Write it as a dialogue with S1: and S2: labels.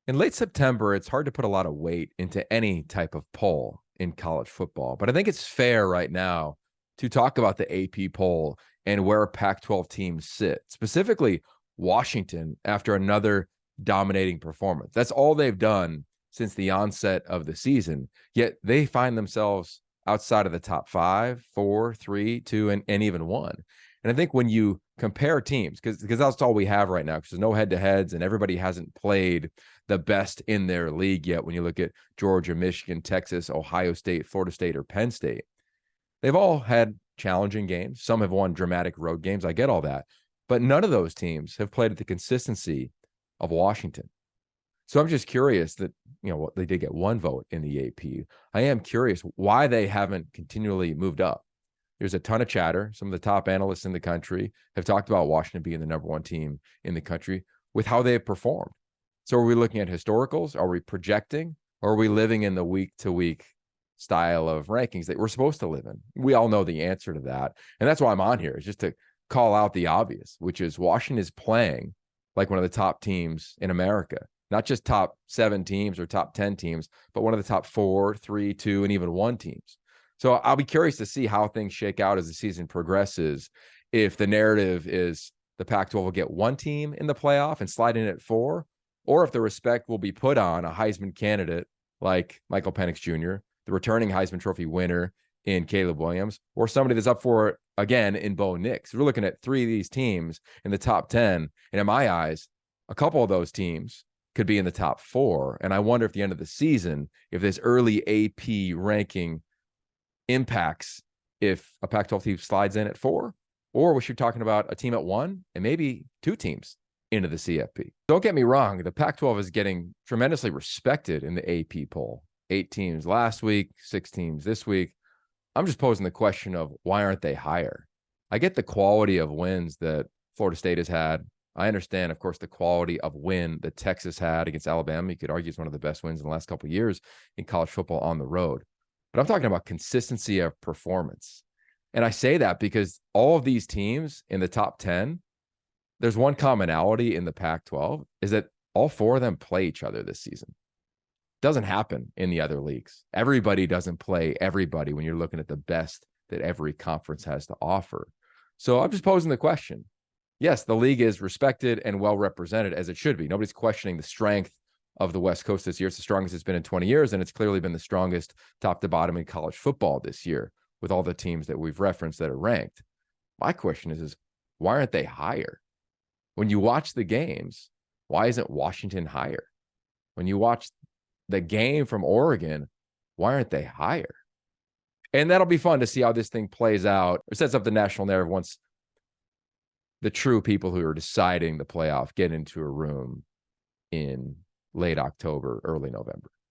S1: In late September, it's hard to put a lot of weight into any type of poll in college football, but I think it's fair right now to talk about the AP poll and where Pac-12 teams sit, specifically Washington after another dominating performance. That's all they've done since the onset of the season, yet they find themselves outside of the top 5, 4, 3, 2, and even 1. And I think when you compare teams, because that's all we have right now, because there's no head-to-heads and everybody hasn't played the best in their league yet. When you look at Georgia, Michigan, Texas, Ohio State, Florida State, or Penn State, they've all had challenging games. Some have won dramatic road games. I get all that. But none of those teams have played at the consistency of Washington. So I'm just curious that, they did get one vote in the AP. I am curious why they haven't continually moved up. There's a ton of chatter. Some of the top analysts in the country have talked about Washington being the number one team in the country with how they have performed. So are we looking at historicals? Are we projecting? Or are we living in the week-to-week style of rankings that we're supposed to live in? We all know the answer to that. And that's why I'm on here, is just to call out the obvious, which is Washington is playing like one of the top teams in America. Not just top 7 teams or top 10 teams, but one of the top 4, 3, 2, and even 1 teams. So I'll be curious to see how things shake out as the season progresses. If the narrative is the Pac-12 will get 1 team in the playoff and slide in at 4, or if the respect will be put on a Heisman candidate like Michael Penix Jr., the returning Heisman Trophy winner in Caleb Williams, or somebody that's up for it again in Bo Nix. We're looking at 3 of these teams in the top 10. And in my eyes, a couple of those teams could be in the top 4. And I wonder if the end of the season, if this early AP ranking impacts if a Pac-12 team slides in at 4, or was she talking about a team at 1 and maybe 2 teams into the CFP? Don't get me wrong, the Pac-12 is getting tremendously respected in the AP poll. 8 teams last week, 6 teams this week. I'm just posing the question of why aren't they higher? I get the quality of wins that Florida State has had. I understand, of course, the quality of win that Texas had against Alabama. You could argue it's one of the best wins in the last couple of years in college football on the road. But I'm talking about consistency of performance. And I say that because all of these teams in the top 10, there's one commonality in the Pac-12, is that all 4 of them play each other this season. Doesn't happen in the other leagues. Everybody doesn't play everybody when you're looking at the best that every conference has to offer. So I'm just posing the question. Yes, the league is respected and well represented, as it should be. Nobody's questioning the strength of the West Coast this year. It's the strongest it's been in 20 years, and it's clearly been the strongest top to bottom in college football this year with all the teams that we've referenced that are ranked. My question is why aren't they higher? When you watch the games, why isn't Washington higher? When you watch the game from Oregon, why aren't they higher? And that'll be fun to see how this thing plays out. It sets up the national narrative once the true people who are deciding the playoff get into a room in late October, early November.